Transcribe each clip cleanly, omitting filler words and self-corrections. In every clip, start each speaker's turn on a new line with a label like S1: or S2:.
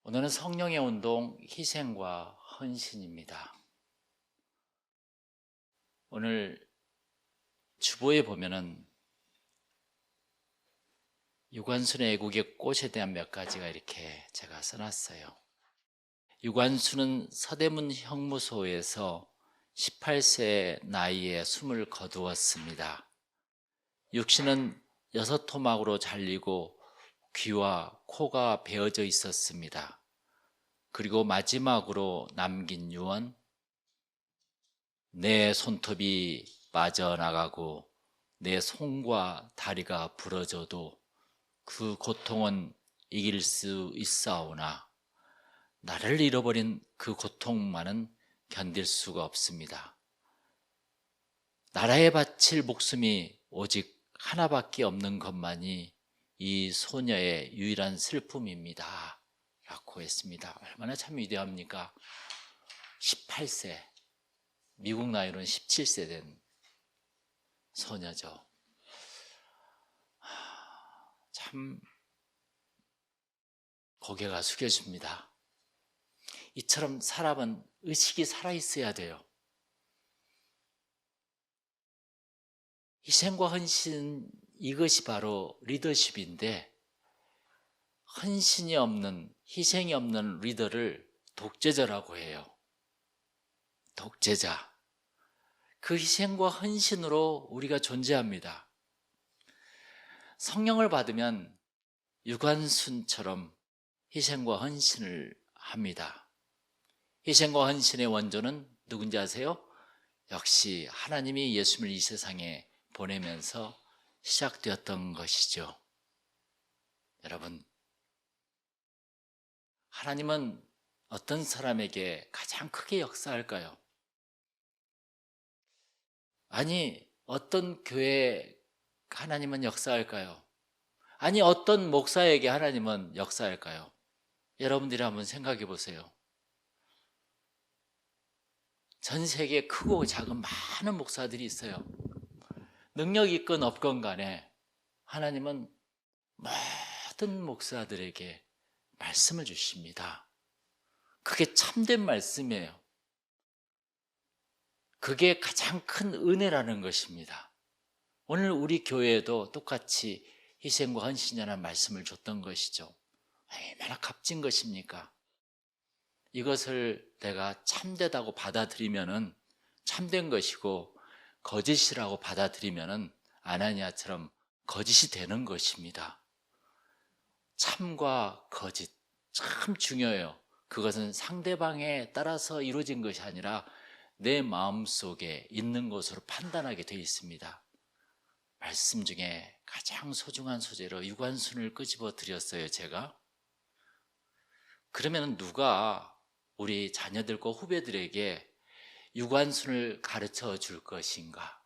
S1: 오늘은 성령의 운동, 희생과 헌신입니다. 오늘 주보에 보면은 유관순의 애국의 꽃에 대한 몇 가지가 이렇게 제가 써놨어요. 유관순은 서대문 형무소에서 18세 나이에 숨을 거두었습니다. 육신은 6토막으로 잘리고 귀와 코가 베어져 있었습니다. 그리고 마지막으로 남긴 유언, 내 손톱이 빠져나가고 내 손과 다리가 부러져도 그 고통은 이길 수 있사오나 나를 잃어버린 그 고통만은 견딜 수가 없습니다. 나라에 바칠 목숨이 오직 하나밖에 없는 것만이 이 소녀의 유일한 슬픔입니다 라고 했습니다. 얼마나 참 위대합니까? 18세, 미국 나이로는 17세 된 소녀죠. 참 고개가 숙여집니다. 이처럼 사람은 의식이 살아있어야 돼요. 희생과 헌신, 이것이 바로 리더십인데, 헌신이 없는, 희생이 없는 리더를 독재자라고 해요. 독재자. 그 희생과 헌신으로 우리가 존재합니다. 성령을 받으면 유관순처럼 희생과 헌신을 합니다. 희생과 헌신의 원조는 누군지 아세요? 역시 하나님이 예수님을 이 세상에 보내면서 시작되었던 것이죠. 여러분, 하나님은 어떤 사람에게 가장 크게 역사할까요? 아니, 어떤 교회에 하나님은 역사할까요? 아니, 어떤 목사에게 하나님은 역사할까요? 여러분들이 한번 생각해 보세요. 전 세계에 크고 작은 많은 목사들이 있어요. 능력 있건 없건 간에 하나님은 모든 목사들에게 말씀을 주십니다. 그게 참된 말씀이에요. 그게 가장 큰 은혜라는 것입니다. 오늘 우리 교회에도 똑같이 희생과 헌신이라는 말씀을 줬던 것이죠. 얼마나 값진 것입니까? 이것을 내가 참되다고 받아들이면은 참된 것이고, 거짓이라고 받아들이면은 아나니아처럼 거짓이 되는 것입니다. 참과 거짓 참 중요해요. 그것은 상대방에 따라서 이루어진 것이 아니라 내 마음속에 있는 것으로 판단하게 되어 있습니다. 말씀 중에 가장 소중한 소재로 유관순을 끄집어 드렸어요, 제가. 그러면 누가 우리 자녀들과 후배들에게 유관순을 가르쳐 줄 것인가?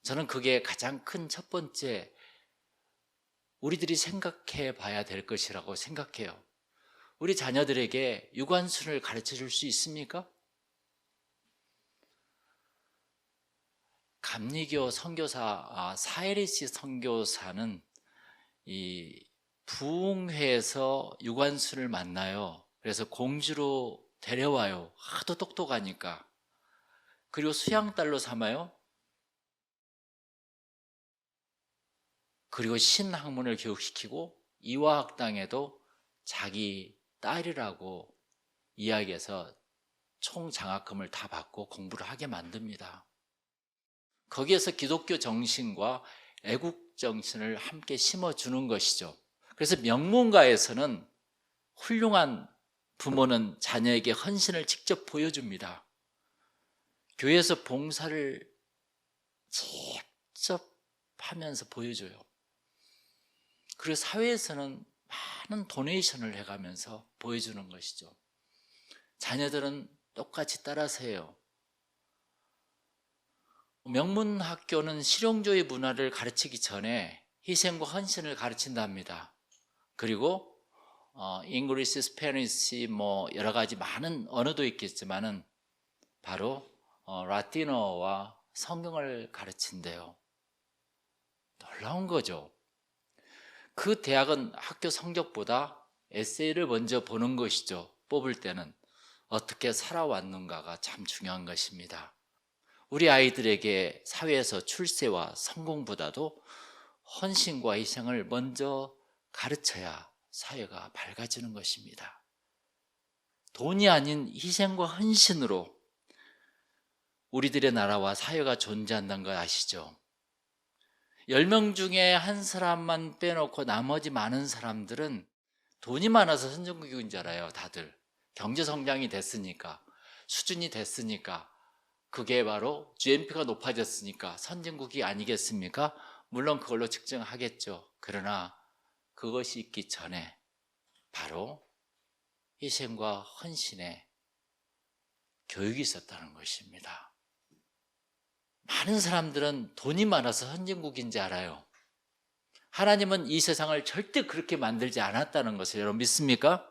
S1: 저는 그게 가장 큰 첫 번째 우리들이 생각해 봐야 될 것이라고 생각해요. 우리 자녀들에게 유관순을 가르쳐 줄 수 있습니까? 감리교 선교사 사헤리시 선교사는 이 부흥회에서 유관순을 만나요. 그래서 공주로 데려와요. 하도 똑똑하니까. 그리고 수양딸로 삼아요. 그리고 신학문을 교육시키고 이화학당에도 자기 딸이라고 이야기해서 총장학금을 다 받고 공부를 하게 만듭니다. 거기에서 기독교 정신과 애국 정신을 함께 심어주는 것이죠. 그래서 명문가에서는 훌륭한 부모는 자녀에게 헌신을 직접 보여줍니다. 교회에서 봉사를 직접 하면서 보여줘요. 그리고 사회에서는 많은 도네이션을 해가면서 보여주는 것이죠. 자녀들은 똑같이 따라서 해요. 명문학교는 실용주의 문화를 가르치기 전에 희생과 헌신을 가르친답니다. 그리고 English, Spanish 뭐 여러 가지 많은 언어도 있겠지만은 바로 라틴어와 성경을 가르친대요. 놀라운 거죠. 그 대학은 학교 성적보다 에세이를 먼저 보는 것이죠. 뽑을 때는 어떻게 살아왔는가가 참 중요한 것입니다. 우리 아이들에게 사회에서 출세와 성공보다도 헌신과 희생을 먼저 가르쳐야 사회가 밝아지는 것입니다. 돈이 아닌 희생과 헌신으로 우리들의 나라와 사회가 존재한다는 거 아시죠? 10명 중에 한 사람만 빼놓고 나머지 많은 사람들은 돈이 많아서 선진국인 줄 알아요. 다들 경제성장이 됐으니까, 수준이 됐으니까, 그게 바로 GNP가 높아졌으니까 선진국이 아니겠습니까? 물론 그걸로 측정하겠죠. 그러나 그것이 있기 전에 바로 희생과 헌신의 교육이 있었다는 것입니다. 많은 사람들은 돈이 많아서 선진국인지 알아요. 하나님은 이 세상을 절대 그렇게 만들지 않았다는 것을 여러분 믿습니까?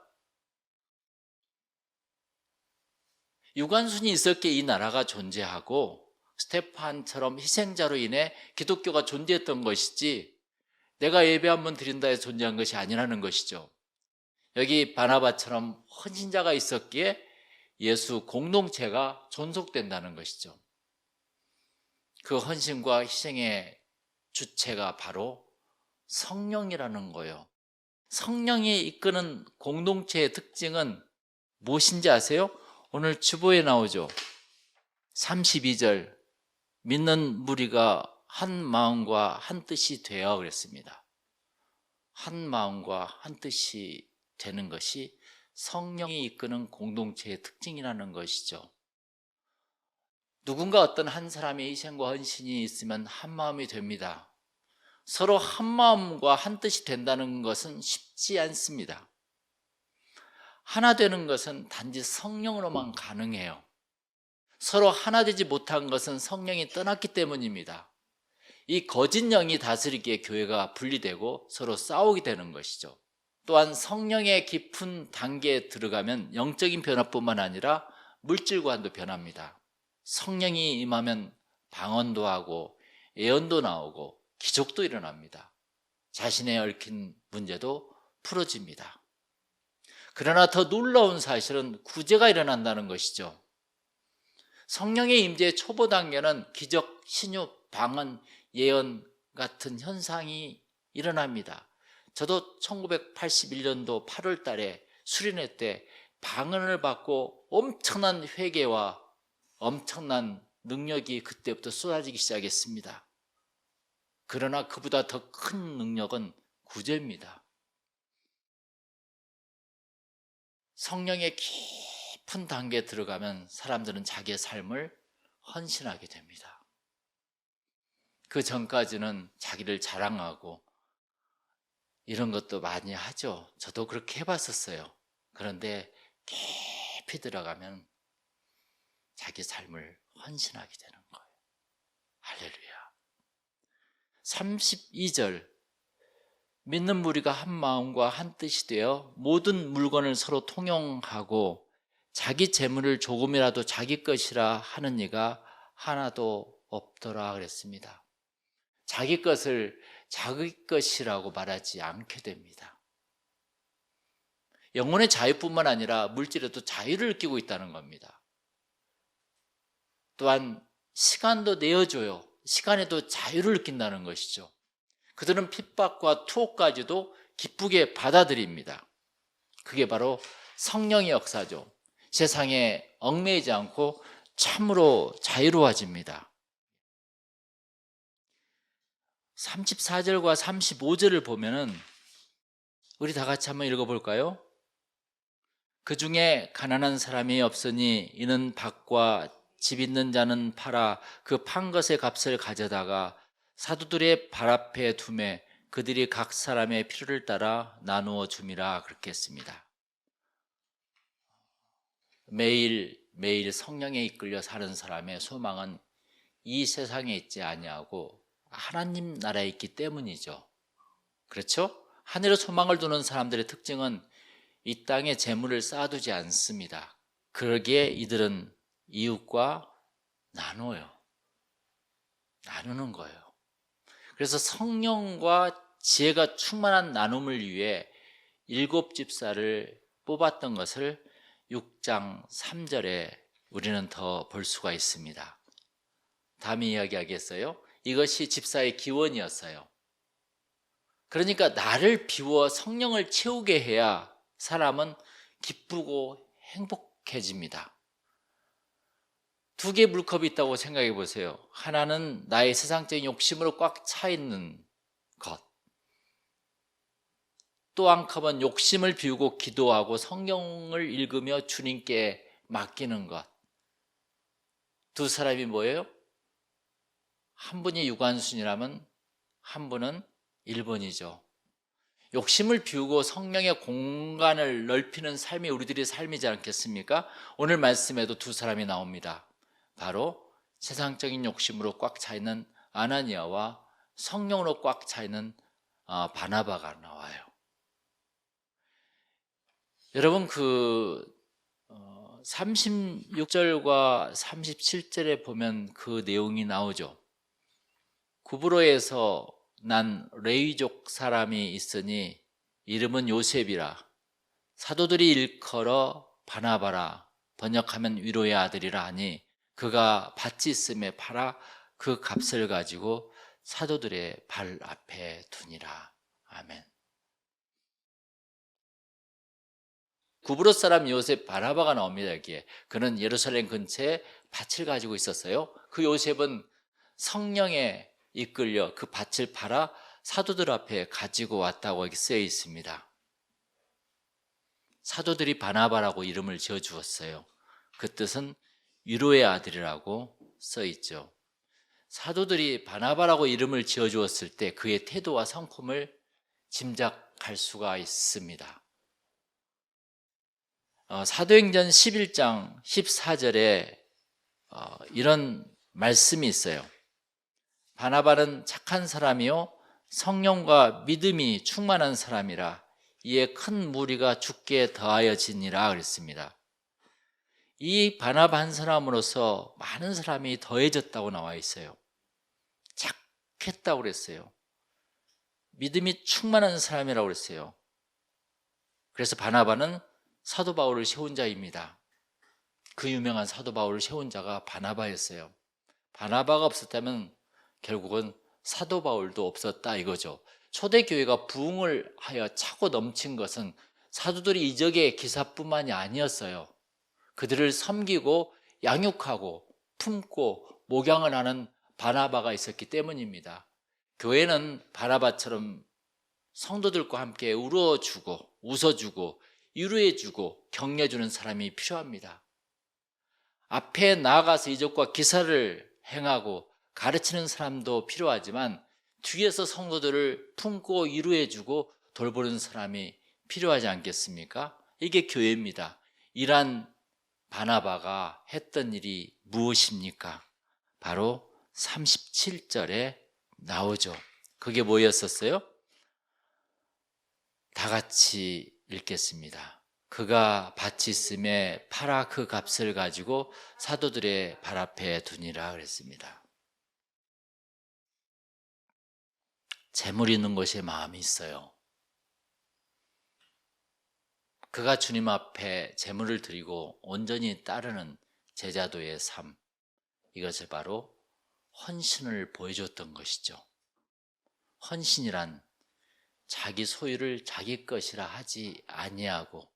S1: 유관순이 있었기에 이 나라가 존재하고 스테판처럼 희생자로 인해 기독교가 존재했던 것이지 내가 예배 한번 드린다 해서 존재한 것이 아니라는 것이죠. 여기 바나바처럼 헌신자가 있었기에 예수 공동체가 존속된다는 것이죠. 그 헌신과 희생의 주체가 바로 성령이라는 거예요. 성령이 이끄는 공동체의 특징은 무엇인지 아세요? 오늘 주보에 나오죠. 32절 믿는 무리가 한 마음과 한 뜻이 되어 그랬습니다. 한 마음과 한 뜻이 되는 것이 성령이 이끄는 공동체의 특징이라는 것이죠. 누군가 어떤 한 사람의 희생과 헌신이 있으면 한 마음이 됩니다. 서로 한 마음과 한 뜻이 된다는 것은 쉽지 않습니다. 하나 되는 것은 단지 성령으로만 가능해요. 서로 하나 되지 못한 것은 성령이 떠났기 때문입니다. 이 거짓 영이 다스리기에 교회가 분리되고 서로 싸우게 되는 것이죠. 또한 성령의 깊은 단계에 들어가면 영적인 변화뿐만 아니라 물질과도 변합니다. 성령이 임하면 방언도 하고 예언도 나오고 기적도 일어납니다. 자신의 얽힌 문제도 풀어집니다. 그러나 더 놀라운 사실은 구제가 일어난다는 것이죠. 성령의 임재의 초보 단계는 기적, 신유, 방언, 예언 같은 현상이 일어납니다. 저도 1981년도 8월 달에 수련회 때 방언을 받고 엄청난 회개와 엄청난 능력이 그때부터 쏟아지기 시작했습니다. 그러나 그보다 더 큰 능력은 구제입니다. 성령의 깊은 단계에 들어가면 사람들은 자기의 삶을 헌신하게 됩니다. 그 전까지는 자기를 자랑하고 이런 것도 많이 하죠. 저도 그렇게 해봤었어요. 그런데 깊이 들어가면 자기 삶을 헌신하게 되는 거예요. 할렐루야. 32절 믿는 무리가 한 마음과 한 뜻이 되어 모든 물건을 서로 통용하고 자기 재물을 조금이라도 자기 것이라 하는 이가 하나도 없더라 그랬습니다. 자기 것을 자기 것이라고 말하지 않게 됩니다. 영혼의 자유뿐만 아니라 물질에도 자유를 느끼고 있다는 겁니다. 또한 시간도 내어줘요. 시간에도 자유를 느낀다는 것이죠. 그들은 핍박과 투옥까지도 기쁘게 받아들입니다. 그게 바로 성령의 역사죠. 세상에 얽매이지 않고 참으로 자유로워집니다. 34절과 35절을 보면은 우리 다 같이 한번 읽어볼까요? 그 중에 가난한 사람이 없으니 이는 밭과 집 있는 자는 팔아 그 판 것의 값을 가져다가 사도들의 발 앞에 두매 그들이 각 사람의 필요를 따라 나누어 줌이라 그렇게 했습니다. 매일 성령에 이끌려 사는 사람의 소망은 이 세상에 있지 아니하고 하나님 나라에 있기 때문이죠. 그렇죠? 하늘에 소망을 두는 사람들의 특징은 이 땅에 재물을 쌓아두지 않습니다. 그러기에 이들은 이웃과 나누는 거예요. 그래서 성령과 지혜가 충만한 나눔을 위해 7집사를 뽑았던 것을 6장 3절에 우리는 더 볼 수가 있습니다. 다음에 이야기하겠어요. 이것이 집사의 기원이었어요. 그러니까 나를 비워 성령을 채우게 해야 사람은 기쁘고 행복해집니다. 2개의 물컵이 있다고 생각해 보세요. 하나는 나의 세상적인 욕심으로 꽉 차 있는 것. 또 한 컵은 욕심을 비우고 기도하고 성경을 읽으며 주님께 맡기는 것. 두 사람이 뭐예요? 한 분이 유관순이라면 한 분은 1번이죠. 욕심을 비우고 성령의 공간을 넓히는 삶이 우리들의 삶이지 않겠습니까? 오늘 말씀에도 두 사람이 나옵니다. 바로 세상적인 욕심으로 꽉 차 있는 아나니아와 성령으로 꽉 차 있는 바나바가 나와요. 여러분 36절과 37절에 보면 그 내용이 나오죠. 구브로에서 난 레위족 사람이 있으니 이름은 요셉이라. 사도들이 일컬어 바나바라, 번역하면 위로의 아들이라 하니 그가 밭이 있음에 팔아 그 값을 가지고 사도들의 발 앞에 두니라. 아멘. 구브로 사람 요셉 바나바가 나옵니다. 여기에 그는 예루살렘 근처에 밭을 가지고 있었어요. 그 요셉은 성령에 이끌려 그 밭을 팔아 사도들 앞에 가지고 왔다고 여기 쓰여 있습니다. 사도들이 바나바라고 이름을 지어 주었어요. 그 뜻은 위로의 아들이라고 써 있죠. 사도들이 바나바라고 이름을 지어 주었을 때 그의 태도와 성품을 짐작할 수가 있습니다. 사도행전 11장 14절에 이런 말씀이 있어요. 바나바는 착한 사람이요 성령과 믿음이 충만한 사람이라 이에 큰 무리가 죽게 더하여지니라 그랬습니다. 이 바나바 한 사람으로서 많은 사람이 더해졌다고 나와 있어요. 착했다고 그랬어요. 믿음이 충만한 사람이라고 그랬어요. 그래서 바나바는 사도 바울을 세운 자입니다. 그 유명한 사도 바울을 세운 자가 바나바였어요. 바나바가 없었다면 결국은 사도 바울도 없었다 이거죠. 초대교회가 부흥을 하여 차고 넘친 것은 사도들이 이적의 기사뿐만이 아니었어요. 그들을 섬기고 양육하고 품고 목양을 하는 바나바가 있었기 때문입니다. 교회는 바나바처럼 성도들과 함께 울어주고 웃어주고 위로해주고 격려주는 사람이 필요합니다. 앞에 나아가서 이적과 기사를 행하고 가르치는 사람도 필요하지만 뒤에서 성도들을 품고 위로해주고 돌보는 사람이 필요하지 않겠습니까? 이게 교회입니다. 이란 바나바가 했던 일이 무엇입니까? 바로 37절에 나오죠. 그게 뭐였었어요? 다 같이 읽겠습니다. 그가 밭이 있음에 팔아 그 값을 가지고 사도들의 발 앞에 두니라 그랬습니다. 재물 있는 것에 마음이 있어요. 그가 주님 앞에 재물을 드리고 온전히 따르는 제자도의 삶, 이것을 바로 헌신을 보여줬던 것이죠. 헌신이란 자기 소유를 자기 것이라 하지 아니하고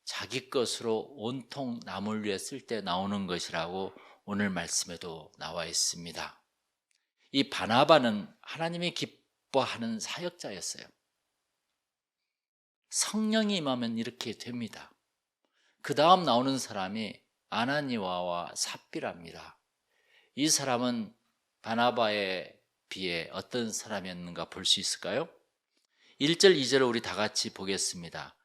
S1: 자기 것으로 온통 남을 위해 쓸 때 나오는 것이라고 오늘 말씀에도 나와 있습니다. 이 바나바는 하나님이 기뻐하는 사역자였어요. 성령이 임하면 이렇게 됩니다. 그 다음 나오는 사람이 아나니아와 삽비라입니다. 이 사람은 바나바에 비해 어떤 사람이었는가 볼 수 있을까요? 1절, 2절을 우리 다 같이 보겠습니다.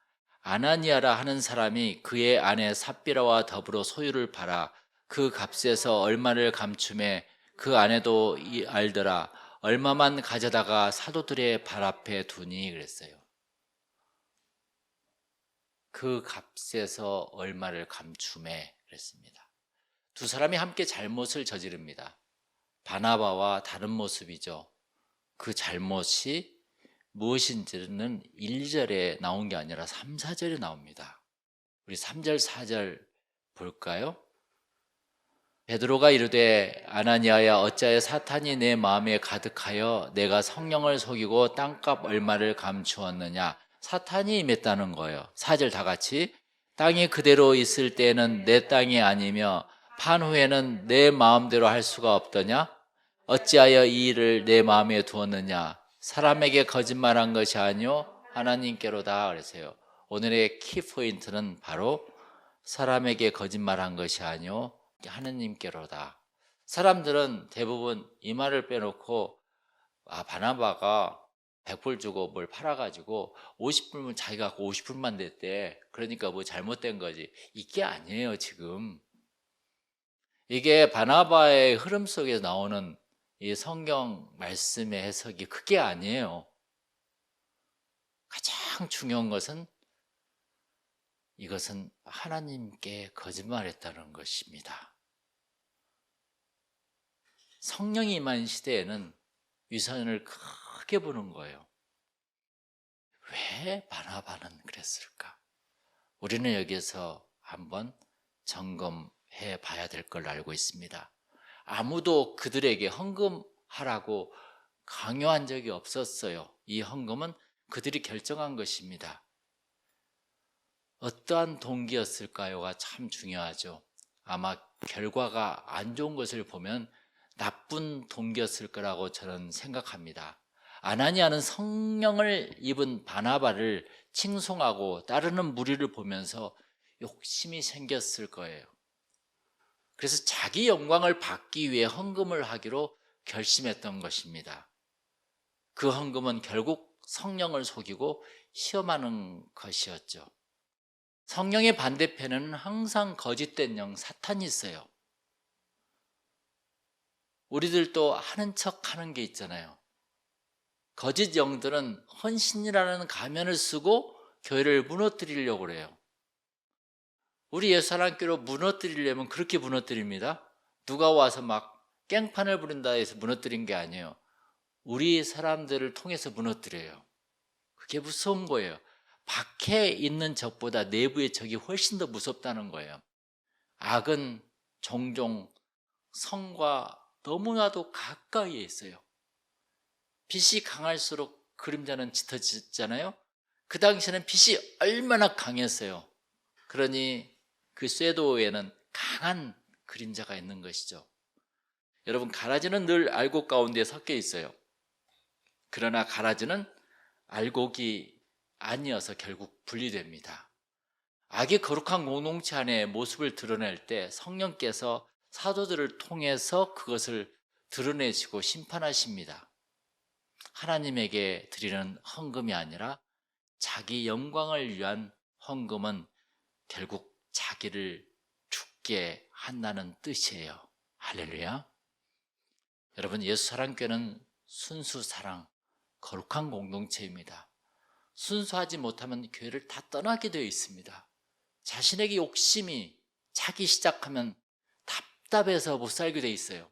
S1: 아나니아라 하는 사람이 그의 아내 삽비라와 더불어 소유를 팔아 그 값에서 얼마를 감춤해 그 아내도 알더라. 얼마만 가져다가 사도들의 발 앞에 두니 그랬어요. 그 값에서 얼마를 감춤해 그랬습니다. 두 사람이 함께 잘못을 저지릅니다. 바나바와 다른 모습이죠. 그 잘못이 무엇인지는 1절에 나온 게 아니라 3, 4절에 나옵니다. 우리 3절, 4절 볼까요? 베드로가 이르되 아나니아야 어찌하여 사탄이 내 마음에 가득하여 내가 성령을 속이고 땅값 얼마를 감추었느냐. 사탄이 임했다는 거예요. 4절 다 같이. 땅이 그대로 있을 때에는 내 땅이 아니며 판 후에는 내 마음대로 할 수가 없더냐. 어찌하여 이 일을 내 마음에 두었느냐. 사람에게 거짓말한 것이 아니요 하나님께로다 그랬어요. 오늘의 키포인트는 바로 사람에게 거짓말한 것이 아니요 하느님께로다. 사람들은 대부분 이 말을 빼놓고 바나바가 100불 주고 뭘 팔아가지고 50불만 자기가 갖고 50불만 냈대. 그러니까 뭐 잘못된 거지. 이게 아니에요. 지금 이게 바나바의 흐름 속에서 나오는 이 성경 말씀의 해석이 그게 아니에요. 가장 중요한 것은 이것은 하나님께 거짓말했다는 것입니다. 성령이 임한 시대에는 위선을 크게 보는 거예요. 왜 바나바는 그랬을까? 우리는 여기서 한번 점검해 봐야 될 걸 알고 있습니다. 아무도 그들에게 헌금하라고 강요한 적이 없었어요. 이 헌금은 그들이 결정한 것입니다. 어떠한 동기였을까요가 참 중요하죠. 아마 결과가 안 좋은 것을 보면 나쁜 동기였을 거라고 저는 생각합니다. 아나니아는 성령을 입은 바나바를 칭송하고 따르는 무리를 보면서 욕심이 생겼을 거예요. 그래서 자기 영광을 받기 위해 헌금을 하기로 결심했던 것입니다. 그 헌금은 결국 성령을 속이고 시험하는 것이었죠. 성령의 반대편에는 항상 거짓된 영 사탄이 있어요. 우리들도 하는 척 하는 게 있잖아요. 거짓 영들은 헌신이라는 가면을 쓰고 교회를 무너뜨리려고 그래요. 우리 예수사랑교로 무너뜨리려면 그렇게 무너뜨립니다. 누가 와서 막 깽판을 부린다 해서 무너뜨린 게 아니에요. 우리 사람들을 통해서 무너뜨려요. 그게 무서운 거예요. 밖에 있는 적보다 내부의 적이 훨씬 더 무섭다는 거예요. 악은 종종 성과 너무나도 가까이에 있어요. 빛이 강할수록 그림자는 짙어지잖아요. 그 당시에는 빛이 얼마나 강했어요. 그러니 그 쇠도에는 강한 그림자가 있는 것이죠. 여러분, 가라지는 늘 알곡 가운데 섞여 있어요. 그러나 가라지는 알곡이 아니어서 결국 분리됩니다. 악이 거룩한 공동체 안에 모습을 드러낼 때 성령께서 사도들을 통해서 그것을 드러내시고 심판하십니다. 하나님에게 드리는 헌금이 아니라 자기 영광을 위한 헌금은 결국 자기를 죽게 한다는 뜻이에요. 할렐루야. 여러분, 예수 사랑교회는 순수 사랑, 거룩한 공동체입니다. 순수하지 못하면 교회를 다 떠나게 되어 있습니다. 자신에게 욕심이 차기 시작하면 답답해서 못 살게 되어 있어요.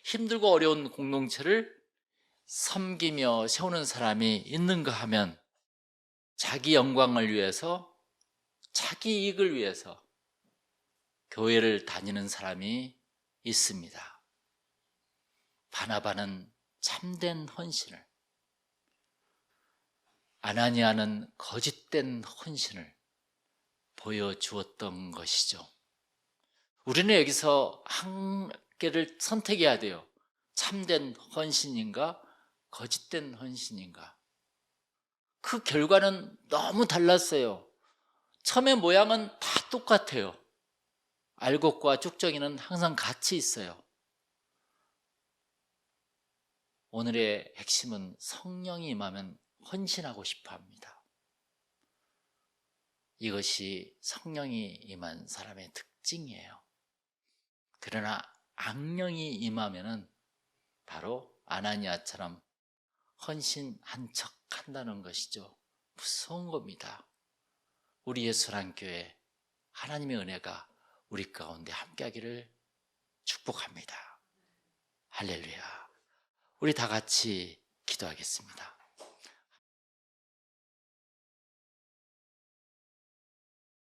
S1: 힘들고 어려운 공동체를 섬기며 세우는 사람이 있는가 하면 자기 영광을 위해서, 자기 이익을 위해서 교회를 다니는 사람이 있습니다. 바나바는 참된 헌신을, 아나니아는 거짓된 헌신을 보여주었던 것이죠. 우리는 여기서 한 개를 선택해야 돼요. 참된 헌신인가 거짓된 헌신인가. 그 결과는 너무 달랐어요. 처음에 모양은 다 똑같아요. 알곡과 쭉정이는 항상 같이 있어요. 오늘의 핵심은 성령이 임하면 헌신하고 싶어 합니다. 이것이 성령이 임한 사람의 특징이에요. 그러나 악령이 임하면은 바로 아나니아처럼 헌신한 척 한다는 것이죠. 무서운 겁니다. 우리 예수사랑교회 하나님의 은혜가 우리 가운데 함께하기를 축복합니다. 할렐루야. 우리 다 같이 기도하겠습니다.